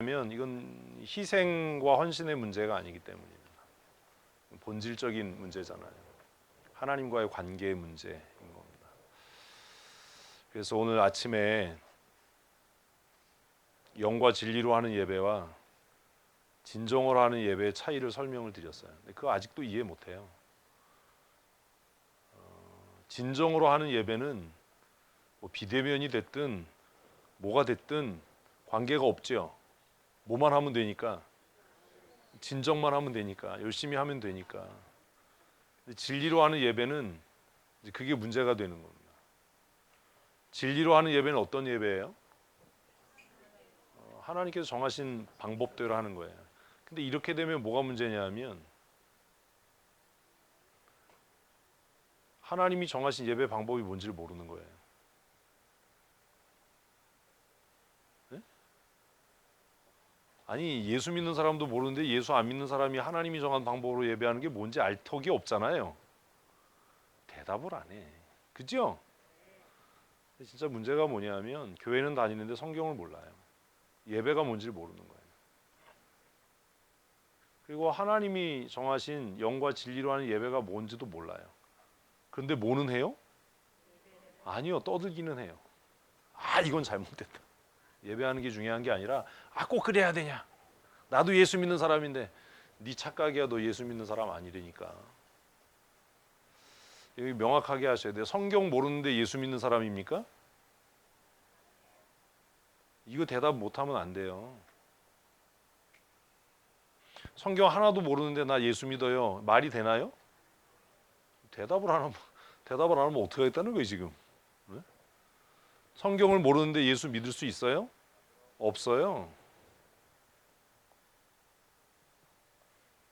면 이건 희생과 헌신의 문제가 아니기 때문입니다. 본질적인 문제잖아요. 하나님과의 관계의 문제인 겁니다. 그래서 오늘 아침에 영과 진리로 하는 예배와 진정으로 하는 예배의 차이를 설명을 드렸어요. 근데 그거 아직도 이해 못해요. 진정으로 하는 예배는 뭐 비대면이 됐든 뭐가 됐든 관계가 없죠. 뭐만 하면 되니까, 진정만 하면 되니까, 열심히 하면 되니까. 진리로 하는 예배는 이제 그게 문제가 되는 겁니다. 진리로 하는 예배는 어떤 예배예요? 하나님께서 정하신 방법대로 하는 거예요. 근데 이렇게 되면 뭐가 문제냐면 하나님이 정하신 예배 방법이 뭔지를 모르는 거예요. 네? 아니, 예수 믿는 사람도 모르는데 예수 안 믿는 사람이 하나님이 정한 방법으로 예배하는 게 뭔지 알 턱이 없잖아요. 대답을 안 해. 그죠? 진짜 문제가 뭐냐면 교회는 다니는데 성경을 몰라요. 예배가 뭔지를 모르는 거예요. 그리고 하나님이 정하신 영과 진리로 하는 예배가 뭔지도 몰라요. 그런데 뭐는 해요? 아니요, 떠들기는 해요. 이건 잘못됐다. 예배하는 게 중요한 게 아니라 꼭 그래야 되냐? 나도 예수 믿는 사람인데. 네 착각이야. 너 예수 믿는 사람 아니라니까. 여기 명확하게 하셔야 돼요. 성경 모르는데 예수 믿는 사람입니까? 이거 대답 못하면 안 돼요. 성경 하나도 모르는데 나 예수 믿어요. 말이 되나요? 대답을 안 하면 어떻게 하겠다는 거예요 지금? 네? 성경을 모르는데 예수 믿을 수 있어요? 없어요.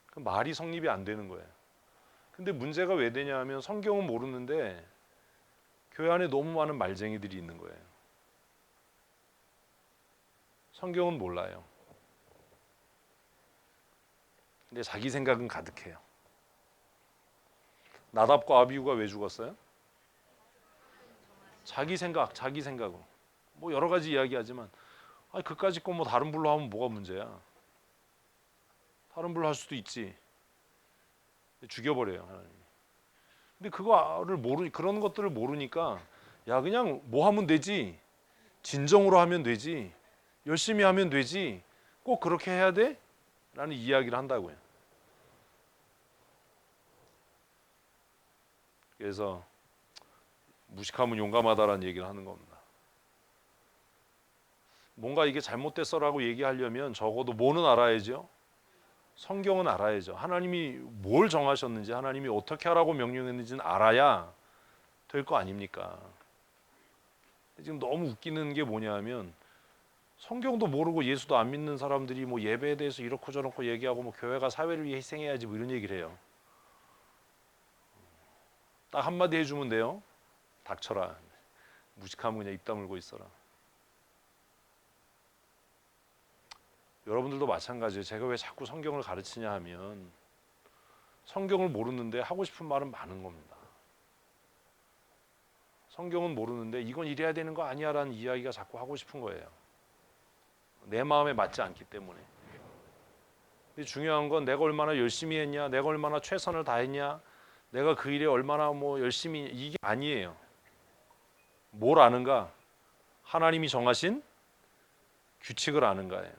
그 말이 성립이 안 되는 거예요. 근데 문제가 왜 되냐 하면 성경은 모르는데 교회 안에 너무 많은 말쟁이들이 있는 거예요. 성경은 몰라요. 근데 자기 생각은 가득해요. 나답과 아비후가 왜 죽었어요? 자기 생각으로. 뭐 여러 가지 이야기하지만 그까짓 거 뭐 다른 불로 하면 뭐가 문제야? 다른 불로 할 수도 있지. 죽여버려요 하나님. 근데 그런 것들을 모르니까 야 그냥 뭐 하면 되지, 진정으로 하면 되지, 열심히 하면 되지, 꼭 그렇게 해야 돼? 라는 이야기를 한다고요. 그래서 무식하면 용감하다라는 얘기를 하는 겁니다. 뭔가 이게 잘못됐어라고 얘기하려면 적어도 뭐는 알아야죠? 성경은 알아야죠. 하나님이 뭘 정하셨는지, 하나님이 어떻게 하라고 명령했는지는 알아야 될 거 아닙니까? 지금 너무 웃기는 게 뭐냐면 성경도 모르고 예수도 안 믿는 사람들이 뭐 예배에 대해서 이렇고 저렇고 얘기하고 뭐 교회가 사회를 위해 희생해야지 뭐 이런 얘기를 해요. 딱 한마디 해주면 돼요. 닥쳐라. 무식하면 그냥 입 다물고 있어라. 여러분들도 마찬가지예요. 제가 왜 자꾸 성경을 가르치냐 하면 성경을 모르는데 하고 싶은 말은 많은 겁니다. 성경은 모르는데 이건 이래야 되는 거 아니야 라는 이야기가 자꾸 하고 싶은 거예요. 내 마음에 맞지 않기 때문에. 근데 중요한 건 내가 얼마나 열심히 했냐, 내가 얼마나 최선을 다했냐, 내가 그 일에 얼마나 뭐 열심히, 이게 아니에요. 뭘 아는가? 하나님이 정하신 규칙을 아는가예요.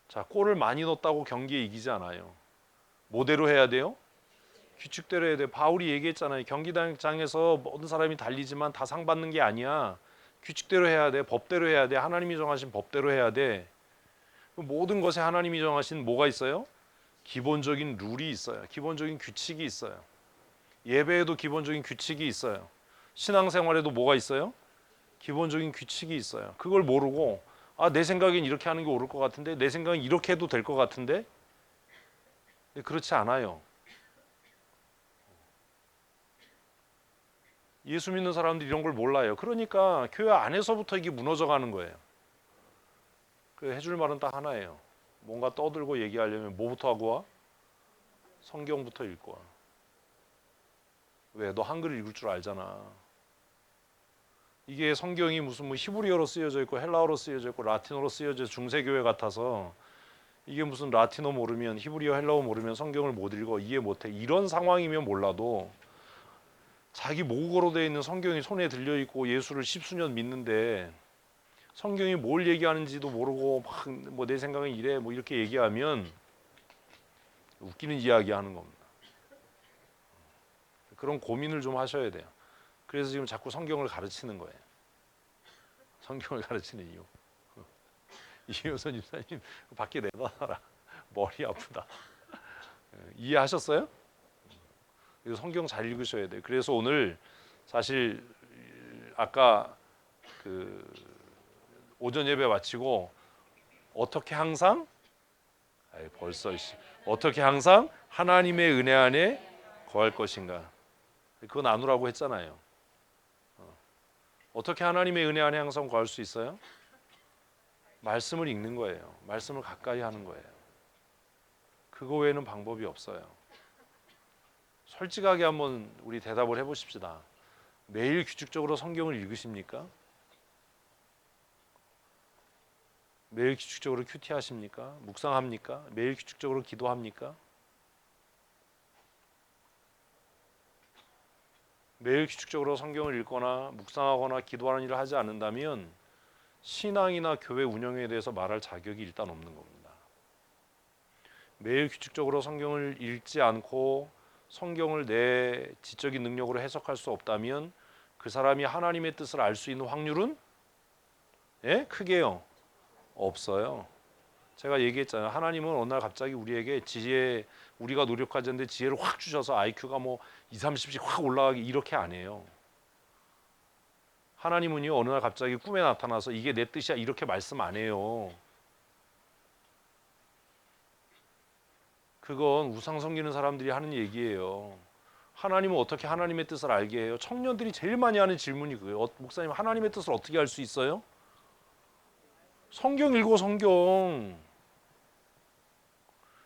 자, 골을 많이 넣었다고 경기에 이기지 않아요. 뭐대로 해야 돼요? 규칙대로 해야 돼요. 바울이 얘기했잖아요. 경기장에서 모든 사람이 달리지만 다 상 받는 게 아니야. 규칙대로 해야 돼. 법대로 해야 돼. 하나님이 정하신 법대로 해야 돼. 모든 것에 하나님이 정하신 뭐가 있어요? 기본적인 룰이 있어요. 기본적인 규칙이 있어요. 예배에도 기본적인 규칙이 있어요. 신앙생활에도 뭐가 있어요? 기본적인 규칙이 있어요. 그걸 모르고 내 생각엔 이렇게 하는 게 옳을 것 같은데, 내 생각엔 이렇게 해도 될 것 같은데, 그렇지 않아요. 예수 믿는 사람들이 이런 걸 몰라요. 그러니까 교회 안에서부터 이게 무너져가는 거예요. 해줄 말은 딱 하나예요. 뭔가 떠들고 얘기하려면 뭐부터 하고 와? 성경부터 읽고 와. 왜? 너 한글 읽을 줄 알잖아. 이게 성경이 무슨 뭐 히브리어로 쓰여져 있고 헬라어로 쓰여져 있고 라틴어로 쓰여져 중세교회 같아서 이게 무슨 라틴어 모르면 히브리어 헬라어 모르면 성경을 못 읽어 이해 못해 이런 상황이면 몰라도 자기 모국어로 되어 있는 성경이 손에 들려 있고 예수를 십수년 믿는데 성경이 뭘 얘기하는지도 모르고 막 뭐 내 생각은 이래 뭐 이렇게 얘기하면 웃기는 이야기 하는 겁니다. 그런 고민을 좀 하셔야 돼요. 그래서 지금 자꾸 성경을 가르치는 거예요. 성경을 가르치는 이유. 이효선 집사님 밖에 내놔라. 머리 아프다. 이해하셨어요? 그래서 성경 잘 읽으셔야 돼요. 그래서 오늘 사실 아까 그 오전 예배 마치고 어떻게 항상 벌써 어떻게 항상 하나님의 은혜 안에 거할 것인가 그거 나누라고 했잖아요. 어떻게 하나님의 은혜 안에 항상 거할 수 있어요? 말씀을 읽는 거예요. 말씀을 가까이 하는 거예요. 그거 외에는 방법이 없어요. 솔직하게 한번 우리 대답을 해보십시다. 매일 규칙적으로 성경을 읽으십니까? 매일 규칙적으로 큐티 하십니까? 묵상합니까? 매일 규칙적으로 기도합니까? 매일 규칙적으로 성경을 읽거나 묵상하거나 기도하는 일을 하지 않는다면 신앙이나 교회 운영에 대해서 말할 자격이 일단 없는 겁니다. 매일 규칙적으로 성경을 읽지 않고 성경을 내 지적인 능력으로 해석할 수 없다면 그 사람이 하나님의 뜻을 알 수 있는 확률은 크게요 없어요. 제가 얘기했잖아요. 하나님은 어느 날 갑자기 우리에게 지혜 우리가 노력하지 않는데 지혜를 확 주셔서 IQ가 뭐 20, 30씩 확 올라가기 이렇게 안 해요. 하나님은요 어느 날 갑자기 꿈에 나타나서 이게 내 뜻이야 이렇게 말씀 안 해요. 그건 우상 섬기는 사람들이 하는 얘기예요. 하나님은 어떻게 하나님의 뜻을 알게 해요? 청년들이 제일 많이 하는 질문이 그거예요. 목사님 하나님의 뜻을 어떻게 알 수 있어요? 성경 읽어 성경.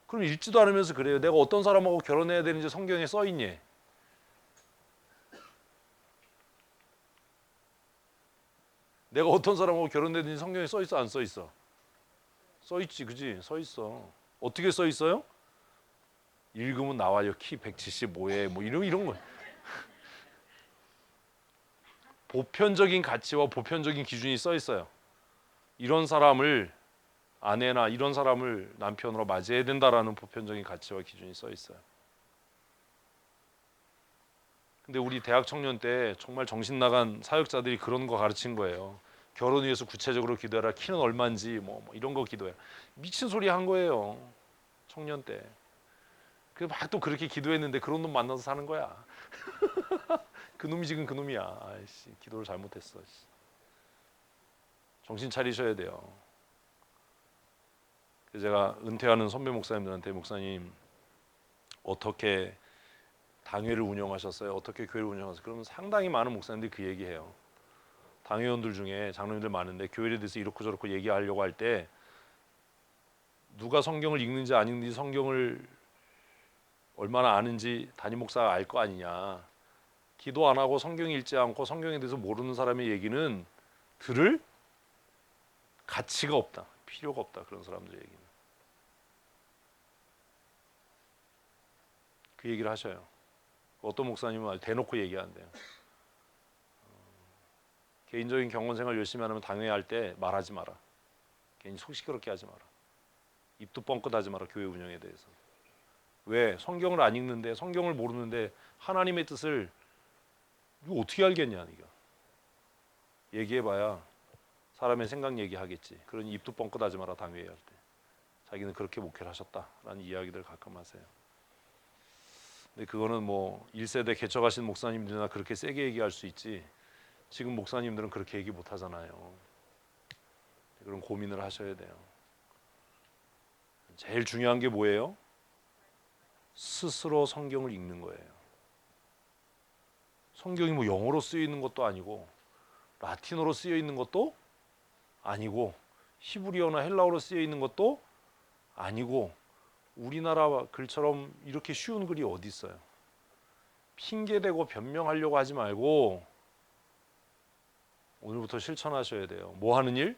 그럼 읽지도 않으면서 그래요. 내가 어떤 사람하고 결혼해야 되는지 성경에 써 있니? 내가 어떤 사람하고 결혼해야 되는지 성경에 써 있어 안 써 있어? 써 있지, 그지? 써 있어. 어떻게 써 있어요? 읽으면 나와요. 키 175에 뭐 이런 거. 보편적인 가치와 보편적인 기준이 써 있어요. 이런 사람을 아내나 이런 사람을 남편으로 맞이해야 된다라는 보편적인 가치와 기준이 써 있어요. 근데 우리 대학 청년 때 정말 정신 나간 사역자들이 그런 거 가르친 거예요. 결혼 위해서 구체적으로 기도해라. 키는 얼마인지 뭐 이런 거 기도해. 미친 소리 한 거예요. 청년 때. 그 막 또 그렇게 기도했는데 그런 놈 만나서 사는 거야. 그 놈이 지금 그 놈이야. 아이씨, 기도를 잘못했어. 정신 차리셔야 돼요. 그래서 제가 은퇴하는 선배 목사님들한테 목사님 어떻게 당회를 운영하셨어요? 어떻게 교회를 운영하셨어요? 그러면 상당히 많은 목사님들이 그 얘기해요. 당회원들 중에 장로님들 많은데 교회에 대해서 이렇고 저렇고 얘기하려고 할 때 누가 성경을 읽는지 안 읽는지 성경을 얼마나 아는지 담임 목사가 알 거 아니냐. 기도 안 하고 성경 읽지 않고 성경에 대해서 모르는 사람의 얘기는 들을 가치가 없다. 필요가 없다. 그런 사람들 얘기는. 그 얘기를 하셔요. 어떤 목사님은 대놓고 얘기한대요. 개인적인 경건생활 열심히 하면 당회할 때 말하지 마라. 괜히 속 시끄럽게 하지 마라. 입도 뻥끗하지 마라. 교회 운영에 대해서. 왜? 성경을 안 읽는데 성경을 모르는데 하나님의 뜻을 이거 어떻게 알겠냐 네가. 얘기해봐야 사람의 생각 얘기하겠지. 그러니 입도 뻥끗하지 마라. 당회할 때. 자기는 그렇게 목회를 하셨다라는 이야기들 가끔 하세요. 근데 그거는 뭐 1세대 개척하신 목사님들이나 그렇게 세게 얘기할 수 있지 지금 목사님들은 그렇게 얘기 못 하잖아요. 그런 고민을 하셔야 돼요. 제일 중요한 게 뭐예요? 스스로 성경을 읽는 거예요. 성경이 뭐 영어로 쓰여 있는 것도 아니고 라틴어로 쓰여 있는 것도 아니고 히브리어나 헬라어로 쓰여 있는 것도 아니고 우리나라 글처럼 이렇게 쉬운 글이 어디 있어요? 핑계대고 변명하려고 하지 말고 오늘부터 실천하셔야 돼요. 뭐 하는 일?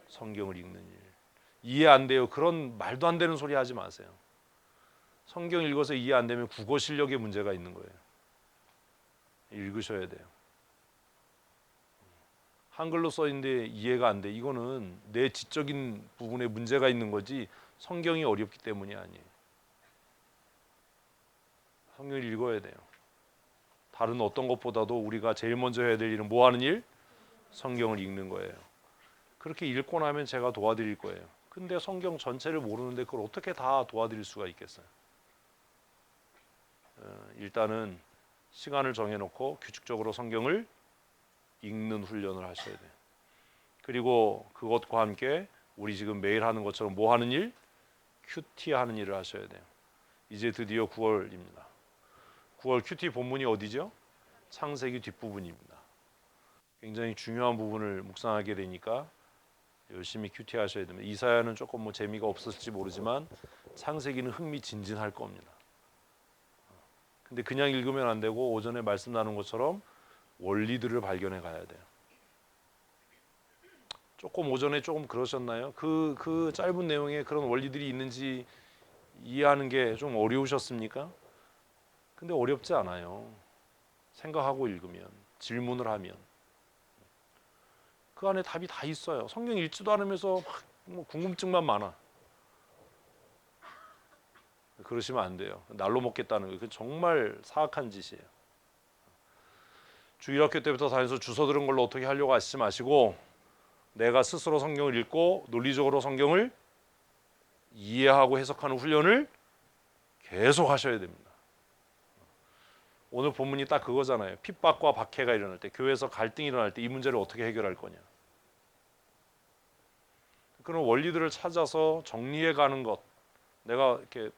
성경을 읽는 일. 이해 안 돼요. 그런 말도 안 되는 소리 하지 마세요. 성경 읽어서 이해 안 되면 국어 실력에 문제가 있는 거예요. 읽으셔야 돼요. 한글로 써 있는데 이해가 안 돼. 이거는 내 지적인 부분에 문제가 있는 거지 성경이 어렵기 때문이 아니에요. 성경을 읽어야 돼요. 다른 어떤 것보다도 우리가 제일 먼저 해야 될 일은 뭐 하는 일? 성경을 읽는 거예요. 그렇게 읽고 나면 제가 도와드릴 거예요. 근데 성경 전체를 모르는데 그걸 어떻게 다 도와드릴 수가 있겠어요? 일단은 시간을 정해놓고 규칙적으로 성경을 읽는 훈련을 하셔야 돼요. 그리고 그것과 함께 우리 지금 매일 하는 것처럼 뭐 하는 일? 큐티 하는 일을 하셔야 돼요. 이제 드디어 9월입니다. 9월 큐티 본문이 어디죠? 창세기 뒷부분입니다. 굉장히 중요한 부분을 묵상하게 되니까 열심히 큐티 하셔야 됩니다. 이사야는 조금 뭐 재미가 없었을지 모르지만 창세기는 흥미진진할 겁니다. 근데 그냥 읽으면 안 되고 오전에 말씀 나눈 것처럼 원리들을 발견해 가야 돼요. 조금 오전에 조금 그러셨나요? 그 짧은 내용에 그런 원리들이 있는지 이해하는 게 좀 어려우셨습니까? 근데 어렵지 않아요. 생각하고 읽으면, 질문을 하면 그 안에 답이 다 있어요. 성경 읽지도 않으면서 뭐 궁금증만 많아. 그러시면 안 돼요. 날로 먹겠다는 거, 그 정말 사악한 짓이에요. 주일학교 때부터 다녀서 주워 들은 걸로 어떻게 하려고 하시지 마시고 내가 스스로 성경을 읽고 논리적으로 성경을 이해하고 해석하는 훈련을 계속 하셔야 됩니다. 오늘 본문이 딱 그거잖아요. 핍박과 박해가 일어날 때, 교회에서 갈등이 일어날 때 이 문제를 어떻게 해결할 거냐. 그런 원리들을 찾아서 정리해 가는 것, 내가 이렇게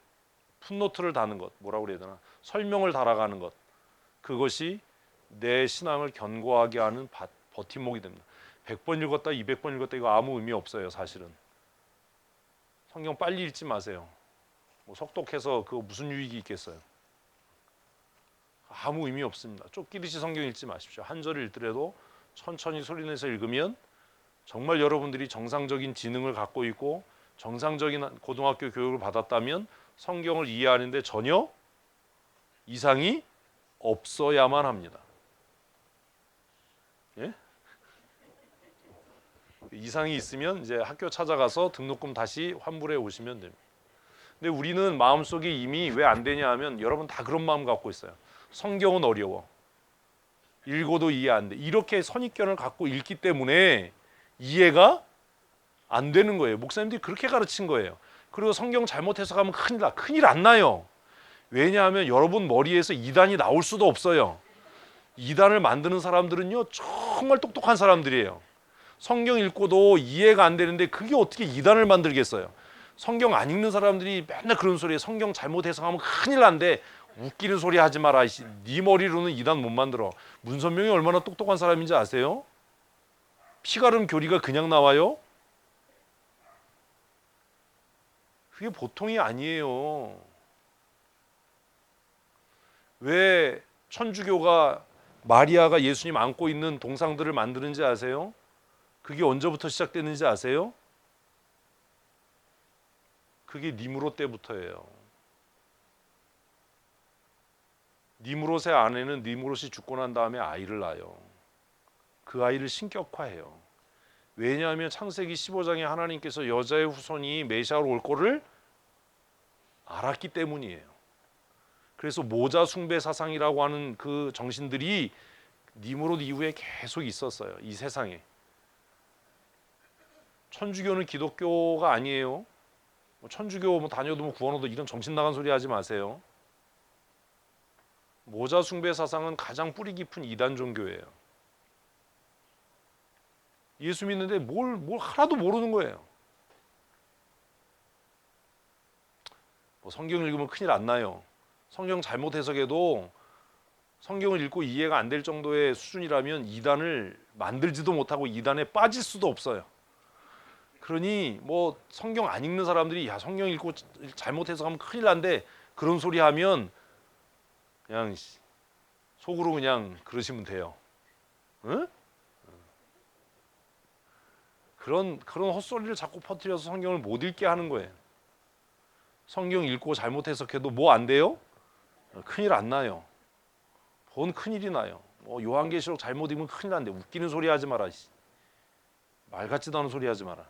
풋노트를 다는 것, 뭐라고 그래야 되나, 설명을 달아가는 것, 그것이 내 신앙을 견고하게 하는 버팀목이 됩니다. 100번 읽었다 200번 읽었다 이거 아무 의미 없어요. 사실은 성경 빨리 읽지 마세요. 뭐 속독해서 그거 무슨 유익이 있겠어요. 아무 의미 없습니다. 쫓기듯이 성경 읽지 마십시오. 한 절을 읽더라도 천천히 소리내서 읽으면 정말 여러분들이 정상적인 지능을 갖고 있고 정상적인 고등학교 교육을 받았다면 성경을 이해하는데 전혀 이상이 없어야만 합니다. 예? 이상이 있으면 이제 학교 찾아가서 등록금 다시 환불해 오시면 됩니다. 근데 우리는 마음속에 이미 왜 안 되냐 하면 여러분 다 그런 마음 갖고 있어요. 성경은 어려워. 읽어도 이해 안 돼. 이렇게 선입견을 갖고 읽기 때문에 이해가 안 되는 거예요. 목사님들이 그렇게 가르친 거예요. 그리고 성경 잘못 해석하면 큰일 나. 큰일 안 나요. 왜냐하면 여러분 머리에서 이단이 나올 수도 없어요. 이단을 만드는 사람들은요 정말 똑똑한 사람들이에요. 성경 읽고도 이해가 안 되는데 그게 어떻게 이단을 만들겠어요. 성경 안 읽는 사람들이 맨날 그런 소리에 성경 잘못 해석하면 큰일 난데 웃기는 소리 하지 마라. 네 머리로는 이단 못 만들어. 문선명이 얼마나 똑똑한 사람인지 아세요? 피가름 교리가 그냥 나와요? 그게 보통이 아니에요. 왜 천주교가 마리아가 예수님 안고 있는 동상들을 만드는지 아세요? 그게 언제부터 시작됐는지 아세요? 그게 니무롯 때부터예요. 니무롯의 아내는 니무롯이 죽고 난 다음에 아이를 낳아요. 그 아이를 신격화해요. 왜냐하면 창세기 15장에 하나님께서 여자의 후손이 메시아로 올 거를 알았기 때문이에요. 그래서 모자 숭배 사상이라고 하는 그 정신들이 니무롯 이후에 계속 있었어요. 이 세상에. 천주교는 기독교가 아니에요. 천주교 다녀도 뭐 구원 얻어 이런 정신 나간 소리 하지 마세요. 모자 숭배 사상은 가장 뿌리 깊은 이단 종교예요. 예수 믿는데 뭘 하나도 모르는 거예요. 뭐 성경 읽으면 큰일 안 나요. 성경 잘못 해석해도 성경을 읽고 이해가 안 될 정도의 수준이라면 이단을 만들지도 못하고 이단에 빠질 수도 없어요. 그러니 뭐 성경 안 읽는 사람들이 야 성경 읽고 잘못 해석하면 큰일 난데 그런 소리 하면 그냥 속으로 그냥 그러시면 돼요. 응? 그런 헛소리를 자꾸 퍼뜨려서 성경을 못 읽게 하는 거예요. 성경 읽고 잘못 해석해도 뭐 안 돼요? 큰일 안 나요. 뭔 큰일이 나요. 뭐 요한계시록 잘못 읽으면 큰일 난데 웃기는 소리 하지 마라. 말 같지도 않은 소리 하지 마라.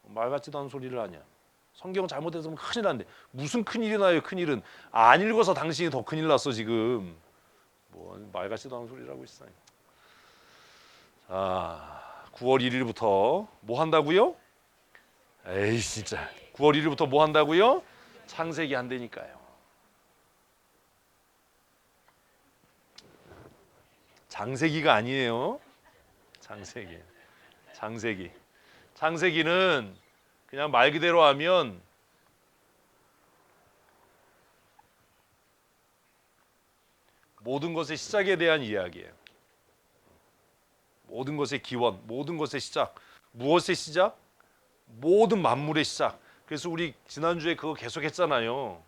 말 같지도 않은 소리를 하냐. 성경 잘못해서 큰일 난데 무슨 큰일이 나요. 큰일은 안 읽어서 당신이 더 큰일 났어 지금. 뭐 말 같지도 않은 소리를 하고 있어요. 자, 9월 1일부터 뭐 한다고요? 에이 진짜 9월 1일부터 뭐 한다고요? 창세기 한다니까요. 장세기가 아니에요. 장세기는 그냥 말 그대로 하면 모든 것의 시작에 대한 이야기예요. 모든 것의 기원, 모든 것의 시작. 무엇의 시작? 모든 만물의 시작. 그래서 우리 지난주에 그거 계속 했잖아요.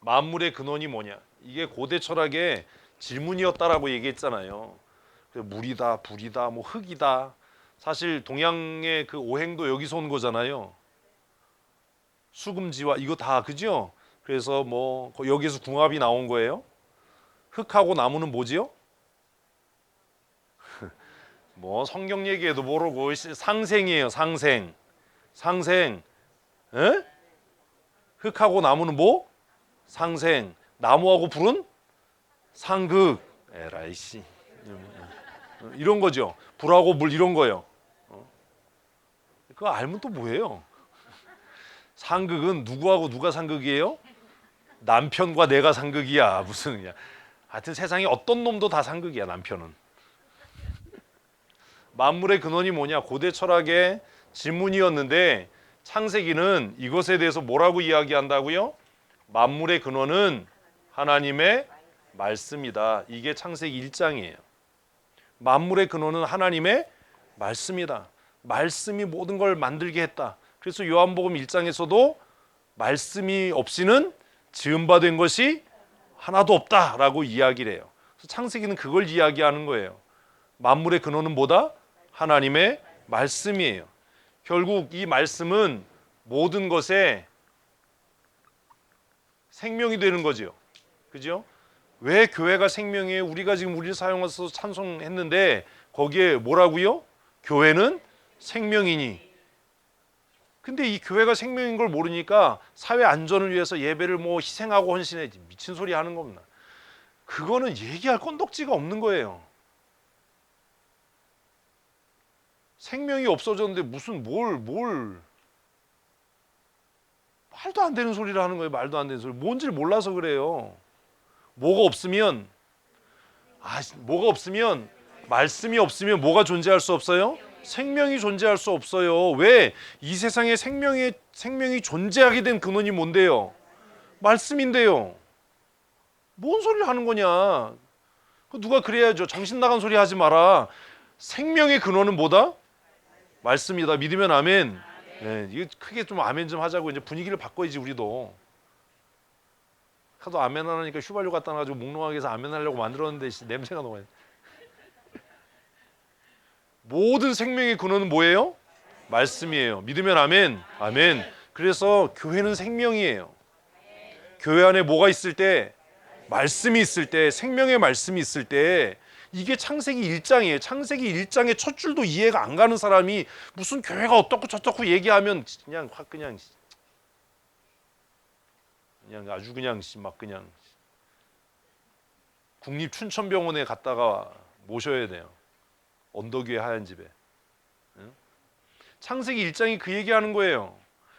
만물의 근원이 뭐냐? 이게 고대 철학의 질문이었다라고 얘기했잖아요. 물이다, 불이다, 뭐 흙이다. 사실 동양의 그 오행도 여기서 온 거잖아요. 수금지와 이거 다 그죠? 그래서 뭐 여기서 궁합이 나온 거예요. 흙하고 나무는 뭐지요? 뭐 성경 얘기해도 모르고 상생이에요. 상생. 에? 흙하고 나무는 뭐? 상생. 나무하고 불은 상극. 에라이씨. 이런 거죠. 불하고 물 이런 거요. 그거 알면 또 뭐예요? 상극은 누구하고 누가 상극이에요? 남편과 내가 상극이야. 무슨 그냥. 하여튼 세상에 어떤 놈도 다 상극이야. 남편은. 만물의 근원이 뭐냐? 고대 철학의 질문이었는데 창세기는 이것에 대해서 뭐라고 이야기한다고요? 만물의 근원은 하나님의 말씀이다. 이게 창세기 1장이에요. 만물의 근원은 하나님의 말씀이다. 말씀이 모든 걸 만들게 했다. 그래서 요한복음 1장에서도 말씀이 없이는 지음 바 된 것이 하나도 없다라고 이야기를 해요. 그래서 창세기는 그걸 이야기하는 거예요. 만물의 근원은 뭐다? 하나님의 말씀이에요. 결국 이 말씀은 모든 것에 생명이 되는 거죠. 그죠? 왜 교회가 생명이에요? 우리가 지금 우리를 사용해서 찬송했는데 거기에 뭐라고요? 교회는 생명이니. 근데 이 교회가 생명인 걸 모르니까 사회 안전을 위해서 예배를 뭐 희생하고 헌신해. 미친 소리 하는 겁니다. 그거는 얘기할 건덕지가 없는 거예요. 생명이 없어졌는데 무슨 말도 안 되는 소리를 하는 거예요. 말도 안 되는 소리. 뭔지를 몰라서 그래요. 뭐가 없으면 말씀이 없으면 뭐가 존재할 수 없어요? 생명이 존재할 수 없어요. 왜? 이 세상에 생명이 존재하게 된 근원이 뭔데요? 말씀인데요. 뭔 소리를 하는 거냐? 누가 그래야죠. 정신 나간 소리 하지 마라. 생명의 근원은 뭐다? 말씀이다. 믿으면 아멘. 네, 이게 크게 좀 아멘 좀 하자고 이제 분위기를 바꿔야지 우리도. 하도 아멘 하니까 휘발유 갖다 놔가지고 몽롱하게 해서 아멘 하려고 만들었는데 냄새가 너무. 모든 생명의 근원은 뭐예요? 말씀이에요. 믿으면 아멘. 아멘. 그래서 교회는 생명이에요. 교회 안에 뭐가 있을 때? 말씀이 있을 때, 생명의 말씀이 있을 때, 이게 창세기 1장이에요. 창세기 1장의 첫 줄도 이해가 안 가는 사람이 무슨 교회가 어떻고 저떻고 얘기하면 그냥 아주 그냥 막 그냥 국립춘천병원에 갔다가 모셔야 돼요. 언덕 위에 하얀 집에. 창세기 1장이 그 얘기하는 거예요.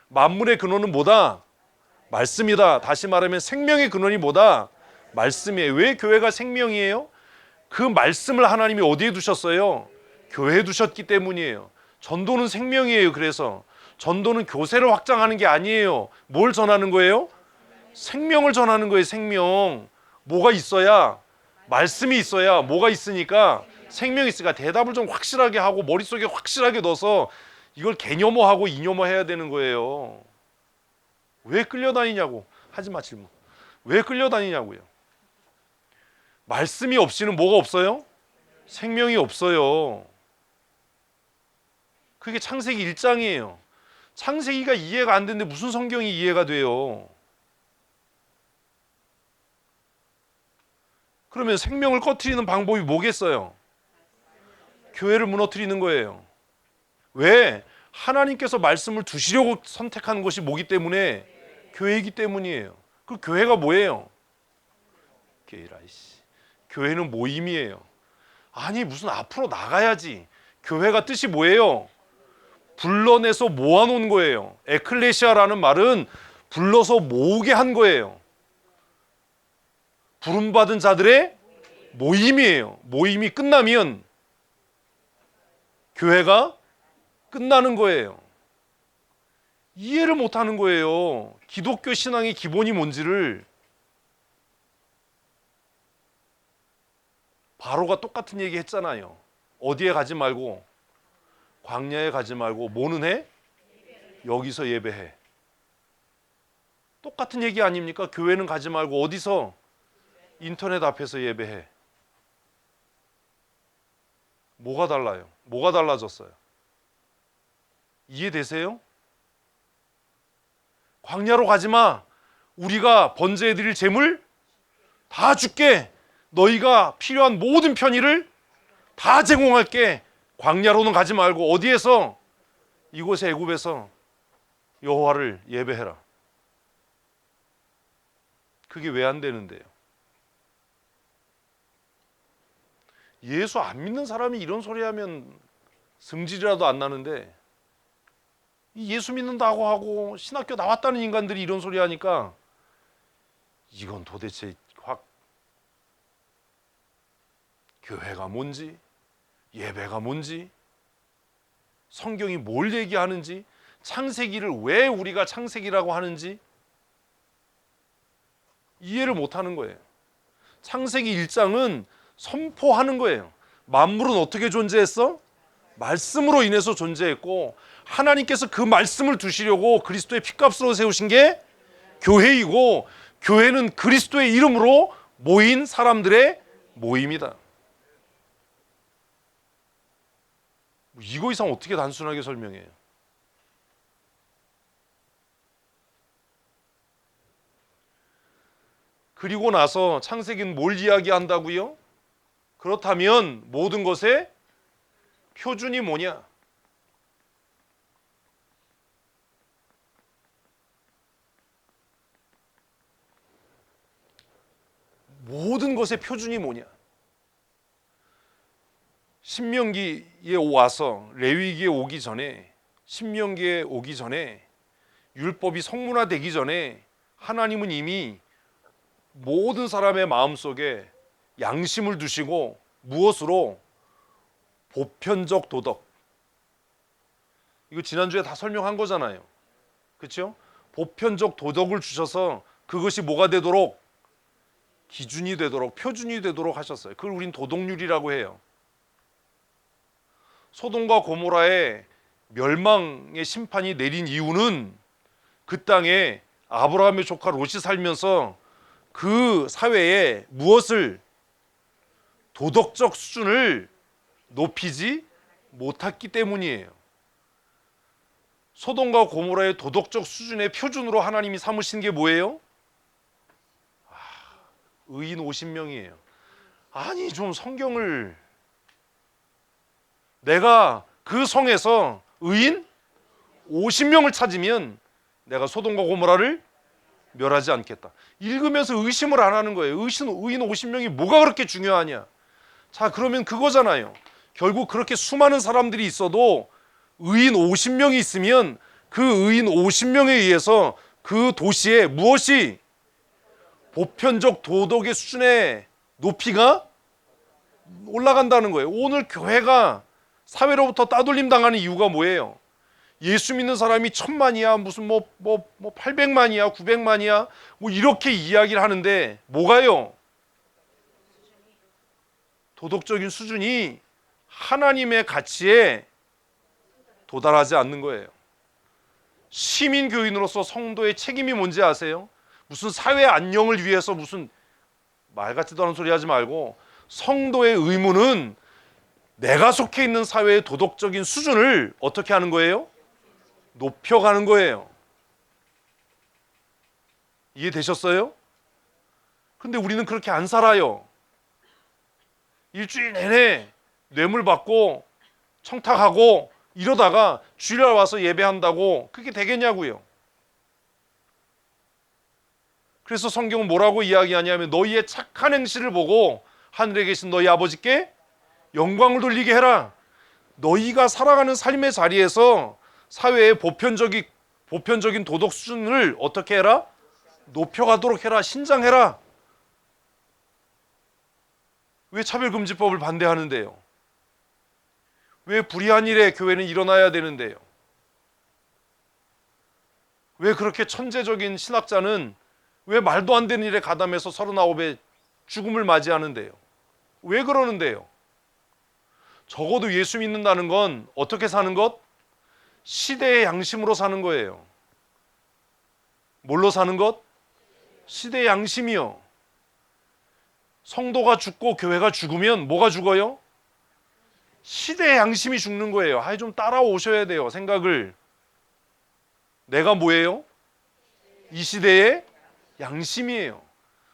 만물의 근원은 뭐다? 말씀이다. 다시 말하면 생명의 근원이 뭐다? 말씀이에요. 왜 교회가 생명이에요? 그 말씀을 하나님이 어디에 두셨어요? 교회에 두셨기 때문이에요. 전도는 생명이에요. 그래서 전도는 교세를 확장하는 게 아니에요. 뭘 전하는 거예요? 생명을 전하는 거예요. 생명. 뭐가 있어야? 말씀이 있어야. 뭐가 있으니까? 생명이 있으니까. 대답을 좀 확실하게 하고 머릿속에 확실하게 넣어서 이걸 개념화하고 이념화해야 되는 거예요. 왜 끌려다니냐고. 하지 마 질문. 왜 끌려다니냐고요. 말씀이 없이는 뭐가 없어요? 생명이 없어요. 그게 창세기 1장이에요. 창세기가 이해가 안 되는데 무슨 성경이 이해가 돼요? 그러면 생명을 꺼트리는 방법이 뭐겠어요? 교회를 무너뜨리는 거예요. 왜? 하나님께서 말씀을 두시려고 선택하는 것이 뭐기 때문에? 교회이기 때문이에요. 그 교회가 뭐예요? 교회는 모임이에요. 아니 무슨 앞으로 나가야지. 교회가 뜻이 뭐예요? 불러내서 모아놓은 거예요. 에클레시아라는 말은 불러서 모으게 한 거예요. 부름받은 자들의 모임이에요. 모임이 끝나면 교회가 끝나는 거예요. 이해를 못하는 거예요. 기독교 신앙의 기본이 뭔지를. 바로가 똑같은 얘기 했잖아요. 어디에 가지 말고, 광야에 가지 말고 뭐는 해? 여기서 예배해. 똑같은 얘기 아닙니까? 교회는 가지 말고 어디서? 인터넷 앞에서 예배해. 뭐가 달라요? 뭐가 달라졌어요? 이해되세요? 광야로 가지 마. 우리가 번제해드릴 재물 다 줄게. 너희가 필요한 모든 편의를 다 제공할게. 광야로는 가지 말고 어디에서? 이곳에 애굽에서 여호와를 예배해라. 그게 왜 안 되는데요? 예수 안 믿는 사람이 이런 소리 하면 승질이라도 안 나는데, 예수 믿는다고 하고 신학교 나왔다는 인간들이 이런 소리 하니까 이건 도대체 확 교회가 뭔지, 예배가 뭔지, 성경이 뭘 얘기하는지, 창세기를 왜 우리가 창세기라고 하는지 이해를 못하는 거예요. 창세기 1장은 선포하는 거예요. 만물은 어떻게 존재했어? 말씀으로 인해서 존재했고, 하나님께서 그 말씀을 두시려고 그리스도의 피값으로 세우신 게 교회이고, 교회는 그리스도의 이름으로 모인 사람들의 모임이다. 이거 이상 어떻게 단순하게 설명해요? 그리고 나서 창세기는 뭘 이야기한다고요? 그렇다면 모든 것의 표준이 뭐냐? 모든 것의 표준이 뭐냐? 신명기에 와서 레위기에 오기 전에, 신명기에 오기 전에, 율법이 성문화되기 전에 하나님은 이미 모든 사람의 마음속에 양심을 두시고, 무엇으로? 보편적 도덕. 이거 지난주에 다 설명한 거잖아요. 그렇죠? 보편적 도덕을 주셔서 그것이 뭐가 되도록? 기준이 되도록, 표준이 되도록 하셨어요. 그걸 우린 도덕률이라고 해요. 소돔과 고모라의 멸망의 심판이 내린 이유는 그 땅에 아브라함의 조카 롯이 살면서 그 사회에 무엇을? 도덕적 수준을 높이지 못했기 때문이에요. 소돔과 고모라의 도덕적 수준의 표준으로 하나님이 삼으신 게 뭐예요? 의인 50명이에요. 아니 좀 성경을, 내가 그 성에서 의인 50명을 찾으면 내가 소돔과 고모라를 멸하지 않겠다. 읽으면서 의심을 안 하는 거예요. 의인 50명이 뭐가 그렇게 중요하냐? 자, 그러면 그거잖아요. 결국 그렇게 수많은 사람들이 있어도 의인 50명이 있으면 그 의인 50명에 의해서 그 도시에 무엇이? 보편적 도덕의 수준의 높이가 올라간다는 거예요. 오늘 교회가 사회로부터 따돌림 당하는 이유가 뭐예요? 예수 믿는 사람이 1000만이야, 무슨 800만이야, 900만이야, 뭐 이렇게 이야기를 하는데 뭐가요? 도덕적인 수준이 하나님의 가치에 도달하지 않는 거예요. 시민교인으로서 성도의 책임이 뭔지 아세요? 무슨 사회 안녕을 위해서 무슨 말 같지도 않은 소리 하지 말고 성도의 의무는 내가 속해 있는 사회의 도덕적인 수준을 어떻게 하는 거예요? 높여가는 거예요. 이해되셨어요? 근데 우리는 그렇게 안 살아요. 일주일 내내 뇌물 받고 청탁하고 이러다가 주일날 와서 예배한다고 그게 되겠냐고요. 그래서 성경은 뭐라고 이야기하냐면 너희의 착한 행실을 보고 하늘에 계신 너희 아버지께 영광을 돌리게 해라. 너희가 살아가는 삶의 자리에서 사회의 보편적인 도덕 수준을 어떻게 해라? 높여가도록 해라. 신장해라. 왜 차별금지법을 반대하는데요? 왜 불의한 일에 교회는 일어나야 되는데요? 왜 그렇게 천재적인 신학자는 왜 말도 안 되는 일에 가담해서 39의 죽음을 맞이하는데요? 왜 그러는데요? 적어도 예수 믿는다는 건 어떻게 사는 것? 시대의 양심으로 사는 거예요. 뭘로 사는 것? 시대의 양심이요. 성도가 죽고 교회가 죽으면 뭐가 죽어요? 시대의 양심이 죽는 거예요. 좀 따라오셔야 돼요. 생각을. 내가 뭐예요? 이 시대의 양심이에요.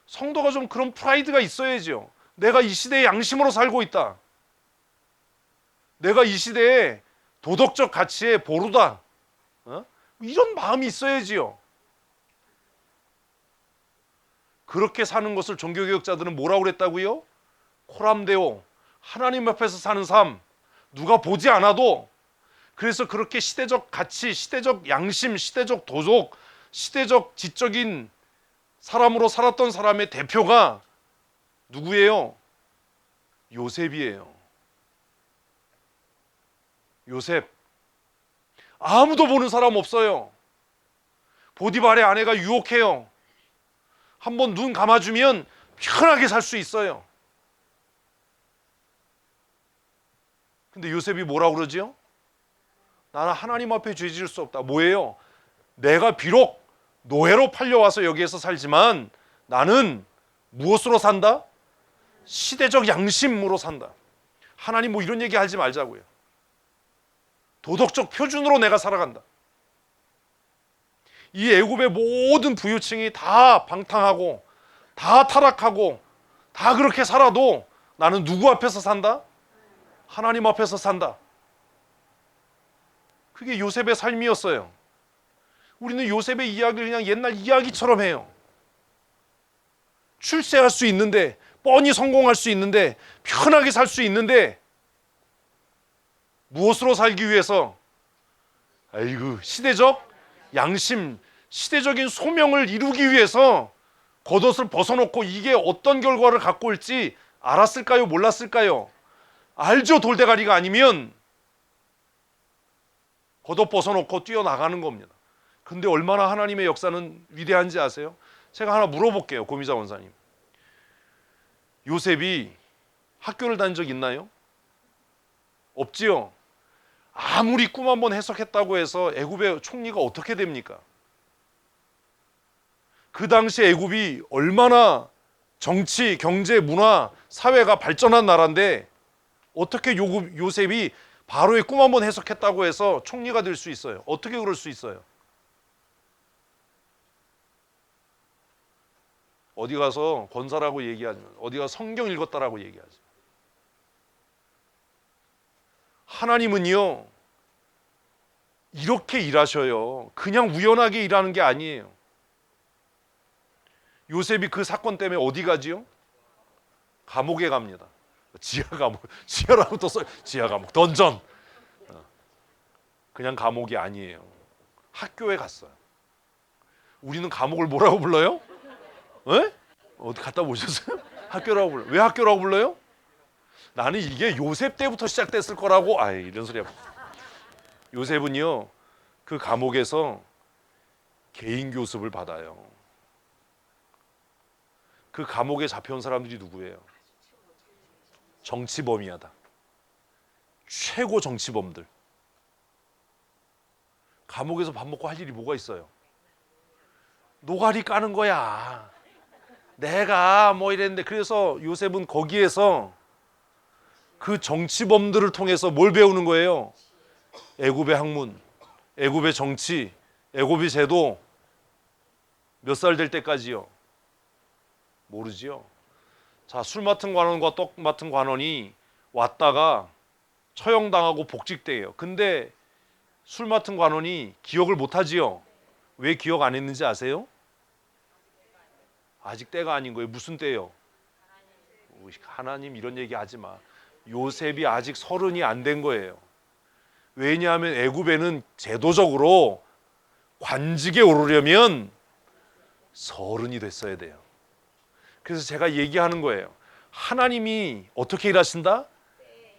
성도가 좀 그런 프라이드가 있어야죠. 내가 이 시대의 양심으로 살고 있다. 내가 이 시대의 도덕적 가치의 보루다. 이런 마음이 있어야지요. 그렇게 사는 것을 종교개혁자들은 뭐라고 그랬다고요? 코람데오, 하나님 앞에서 사는 삶, 누가 보지 않아도. 그래서 그렇게 시대적 가치, 시대적 양심, 시대적 도덕, 시대적 지적인 사람으로 살았던 사람의 대표가 누구예요? 요셉이에요. 요셉. 아무도 보는 사람 없어요. 보디발의 아내가 유혹해요. 한번 눈 감아주면 편하게 살 수 있어요. 근데 요셉이 뭐라고 그러지요? 나는 하나님 앞에 죄 지을 수 없다. 뭐예요? 내가 비록 노예로 팔려와서 여기에서 살지만 나는 무엇으로 산다? 시대적 양심으로 산다. 하나님 뭐 이런 얘기 하지 말자고요. 도덕적 표준으로 내가 살아간다. 이 애굽의 모든 부유층이 다 방탕하고 다 타락하고 다 그렇게 살아도 나는 누구 앞에서 산다? 하나님 앞에서 산다. 그게 요셉의 삶이었어요. 우리는 요셉의 이야기를 그냥 옛날 이야기처럼 해요. 출세할 수 있는데, 뻔히 성공할 수 있는데, 편하게 살 수 있는데, 무엇으로 살기 위해서? 아이고, 시대적 양심, 시대적인 소명을 이루기 위해서 겉옷을 벗어놓고 이게 어떤 결과를 갖고 올지 알았을까요? 몰랐을까요? 알죠. 돌대가리가 아니면 겉옷 벗어놓고 뛰어나가는 겁니다. 근데 얼마나 하나님의 역사는 위대한지 아세요? 제가 하나 물어볼게요. 고미자 원사님. 요셉이 학교를 다닌 적 있나요? 없지요. 아무리 꿈 한번 해석했다고 해서 애굽의 총리가 어떻게 됩니까? 그 당시 애굽이 얼마나 정치, 경제, 문화, 사회가 발전한 나라인데 어떻게 요셉이 바로의 꿈 한번 해석했다고 해서 총리가 될 수 있어요? 어떻게 그럴 수 있어요? 어디 가서 권사라고 얘기하지 마. 어디 가서 성경 읽었다라고 얘기하지 마. 하나님은요 이렇게 일하셔요. 그냥 우연하게 일하는 게 아니에요. 요셉이 그 사건 때문에 어디 가지요? 감옥에 갑니다. 지하 감옥, 지하라고 또 써. 지하 감옥, 던전. 그냥 감옥이 아니에요. 학교에 갔어요. 우리는 감옥을 뭐라고 불러요? 에? 어디 갔다 오셨어요? 학교라고 불러요. 왜 학교라고 불러요? 나는 이게 요셉 때부터 시작됐을 거라고. 이런 소리야. 요셉은요 그 감옥에서 개인 교습을 받아요. 그 감옥에 잡혀온 사람들이 누구예요? 정치범이야다. 최고 정치범들. 감옥에서 밥 먹고 할 일이 뭐가 있어요? 노가리 까는 거야. 내가 뭐 이랬는데, 그래서 요셉은 거기에서 그 정치범들을 통해서 뭘 배우는 거예요? 애굽의 학문, 애굽의 정치, 애굽의 제도. 몇 살 될 때까지요? 모르지요. 자, 술 맡은 관원과 떡 맡은 관원이 왔다가 처형당하고 복직돼요. 근데 술 맡은 관원이 기억을 못하지요. 왜 기억 안 했는지 아세요? 아직 때가 아닌 거예요. 무슨 때요? 하나님 이런 얘기 하지 마. 요셉이 아직 30이 안 된 거예요. 왜냐하면 애굽에는 제도적으로 관직에 오르려면 30이 됐어야 돼요. 그래서 제가 얘기하는 거예요. 하나님이 어떻게 일하신다?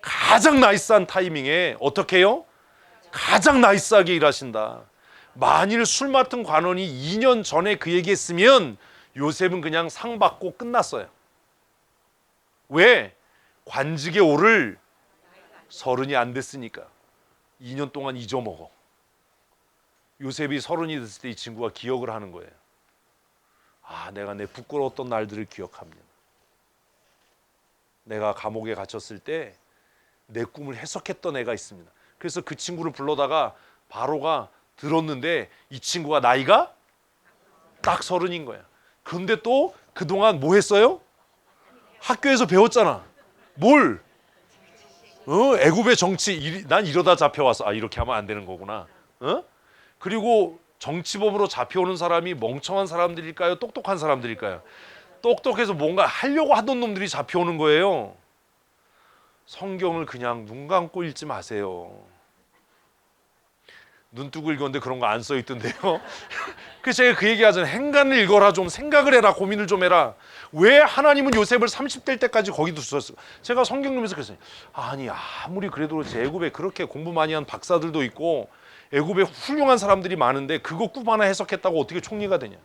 가장 나이스한 타이밍에 어떻게 해요? 가장 나이스하게 일하신다. 만일 술 맡은 관원이 2년 전에 그 얘기했으면 요셉은 그냥 상 받고 끝났어요. 왜? 관직에 오를 30이 안 됐으니까. 2년 동안 잊어먹어. 요셉이 30이 됐을 때 이 친구가 기억을 하는 거예요. 아, 내가 내 부끄러웠던 날들을 기억합니다. 내가 감옥에 갇혔을 때 내 꿈을 해석했던 애가 있습니다. 그래서 그 친구를 불러다가 바로가 들었는데 이 친구가 나이가 딱 30인 거야. 그런데 또 그동안 뭐 했어요? 학교에서 배웠잖아. 뭘? 애굽의 정치. 난 이러다 잡혀왔어. 아, 이렇게 하면 안 되는 거구나. 그리고 정치범으로 잡혀오는 사람이 멍청한 사람들일까요? 똑똑한 사람들일까요? 똑똑해서 뭔가 하려고 하던 놈들이 잡혀오는 거예요. 성경을 그냥 눈 감고 읽지 마세요. 눈 뜨고 읽었는데 그런 거 안 써 있던데요. 그래서 제가 그 얘기 하잖아요. 행간을 읽어라. 좀 생각을 해라. 고민을 좀 해라. 왜 하나님은 요셉을 30대 때까지 거기 두셨어요? 제가 성경 읽으면서 그랬어요. 아니, 아무리 그래도 애굽에 그렇게 공부 많이 한 박사들도 있고 애굽에 훌륭한 사람들이 많은데 그거 꿈 하나 해석했다고 어떻게 총리가 되냐?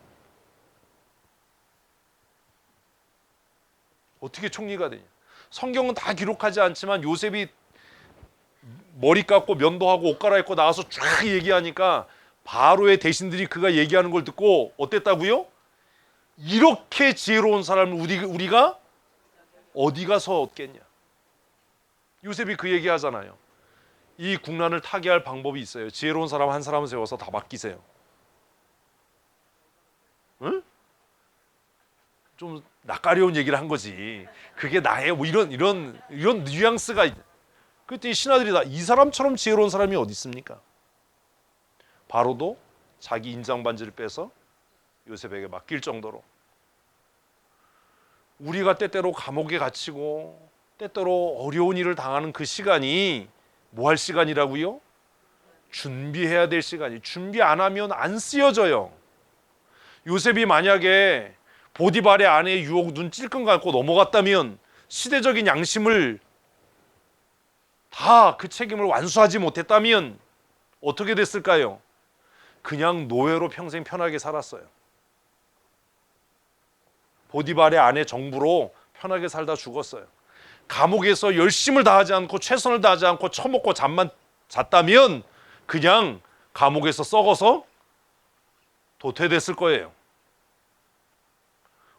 어떻게 총리가 되냐? 성경은 다 기록하지 않지만 요셉이 머리 깎고 면도하고 옷 갈아입고 나와서 쫙 얘기하니까 바로의 대신들이 그가 얘기하는 걸 듣고 어땠다고요? 이렇게 지혜로운 사람을 우리가 어디 가서 얻겠냐? 요셉이 그 얘기 하잖아요. 이 국난을 타개할 방법이 있어요. 지혜로운 사람 한 사람을 세워서 다 맡기세요. 응? 좀 낯가려운 얘기를 한 거지. 그게 나의 뭐 이런 뉘앙스가. 그때 이 신하들이 다 이 사람처럼 지혜로운 사람이 어디 있습니까? 바로도 자기 인장 반지를 빼서 요셉에게 맡길 정도로. 우리가 때때로 감옥에 갇히고 때때로 어려운 일을 당하는 그 시간이 뭐 할 시간이라고요? 준비해야 될 시간이. 준비 안 하면 안 쓰여져요. 요셉이 만약에 보디발의 아내의 유혹 눈 찔끔 감고 넘어갔다면 시대적인 양심을 다 그 책임을 완수하지 못했다면 어떻게 됐을까요? 그냥 노예로 평생 편하게 살았어요. 보디발의 아내 정부로 편하게 살다 죽었어요. 감옥에서 열심을 다하지 않고 최선을 다하지 않고 처먹고 잠만 잤다면 그냥 감옥에서 썩어서 도태됐을 거예요.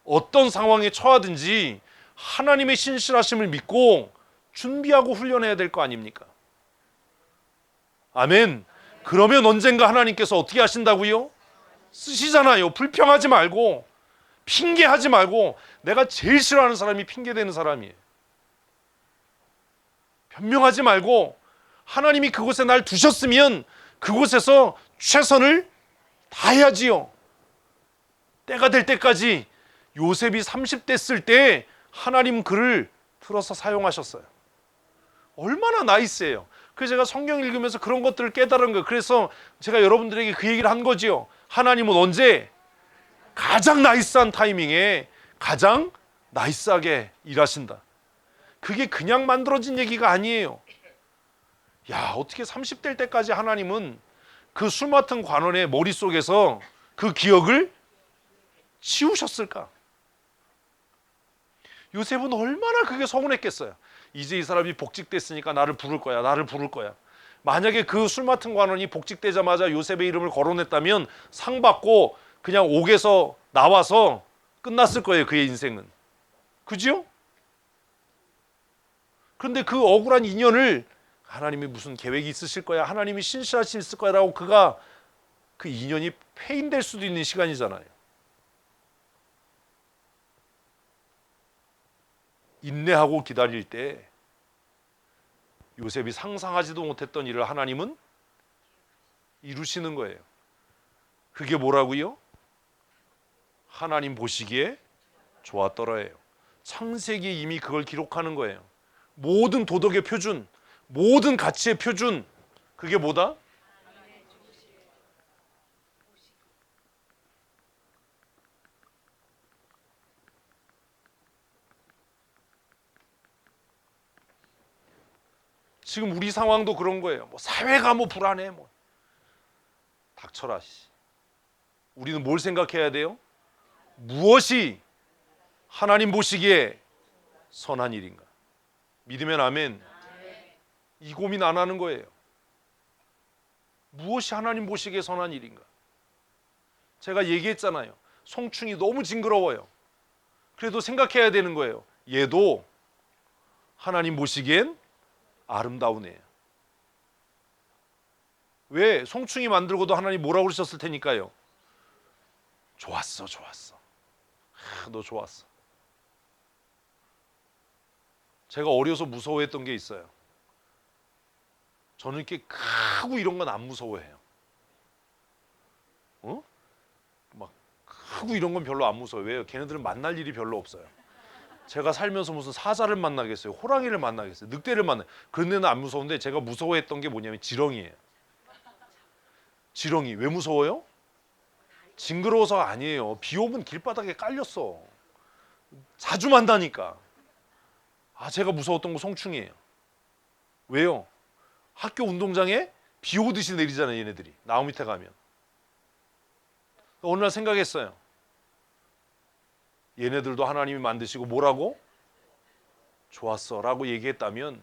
어떤 상황에 처하든지 하나님의 신실하심을 믿고 준비하고 훈련해야 될 거 아닙니까? 아멘. 그러면 언젠가 하나님께서 어떻게 하신다고요? 쓰시잖아요. 불평하지 말고 핑계하지 말고. 내가 제일 싫어하는 사람이 핑계대는 사람이에요. 변명하지 말고 하나님이 그곳에 날 두셨으면 그곳에서 최선을 다해야지요. 때가 될 때까지. 요셉이 30대 쓸 때 하나님 그를 틀어서 사용하셨어요. 얼마나 나이스해요. 그래서 제가 성경 읽으면서 그런 것들을 깨달은 거예요. 그래서 제가 여러분들에게 그 얘기를 한 거지요. 하나님은 언제? 가장 나이스한 타이밍에 가장 나이스하게 일하신다. 그게 그냥 만들어진 얘기가 아니에요. 야, 어떻게 30대일 때까지 하나님은 그 술 맡은 관원의 머릿속에서 그 기억을 치우셨을까? 요셉은 얼마나 그게 서운했겠어요. 이제 이 사람이 복직됐으니까 나를 부를 거야. 나를 부를 거야. 만약에 그 술 맡은 관원이 복직되자마자 요셉의 이름을 거론했다면 상 받고 그냥 옥에서 나와서 끝났을 거예요. 그의 인생은. 그죠? 그런데 그 억울한 인연을 하나님이 무슨 계획이 있으실 거야, 하나님이 신실할 수 있을 거야 라고 그가 그 인연이 폐인될 수도 있는 시간이잖아요. 인내하고 기다릴 때 요셉이 상상하지도 못했던 일을 하나님은 이루시는 거예요. 그게 뭐라고요? 하나님 보시기에 좋았더라예요. 창세기에 이미 그걸 기록하는 거예요. 모든 도덕의 표준, 모든 가치의 표준, 그게 뭐다? 지금 우리 상황도 그런 거예요. 뭐 사회가 뭐 불안해, 뭐 닥쳐라. 우리는 뭘 생각해야 돼요? 무엇이 하나님 보시기에 선한 일인가? 믿으면 아멘. 이 고민 안 하는 거예요. 무엇이 하나님 보시기에 선한 일인가? 제가 얘기했잖아요. 송충이 너무 징그러워요. 그래도 생각해야 되는 거예요. 얘도 하나님 보시기엔 아름다운 애예요. 왜? 송충이 만들고도 하나님 뭐라고 그러셨을 테니까요. 좋았어, 좋았어. 너 좋았어. 제가 어려서 무서워했던 게 있어요. 저는 이렇게 크고 이런 건 안 무서워해요. 막 크고 이런 건 별로 안 무서워요. 왜요? 걔네들은 만날 일이 별로 없어요. 제가 살면서 무슨 사자를 만나겠어요? 호랑이를 만나겠어요? 늑대를 만나? 그런 데는 안 무서운데 제가 무서워했던 게 뭐냐면 지렁이에요. 지렁이. 왜 무서워요? 징그러워서가 아니에요. 비 오면 길바닥에 깔렸어. 자주 만나니까. 제가 무서웠던 거 송충이에요. 왜요? 학교 운동장에 비 오듯이 내리잖아요, 얘네들이. 나무 밑에 가면. 어느 날 생각했어요. 얘네들도 하나님이 만드시고 뭐라고? 좋았어 라고 얘기했다면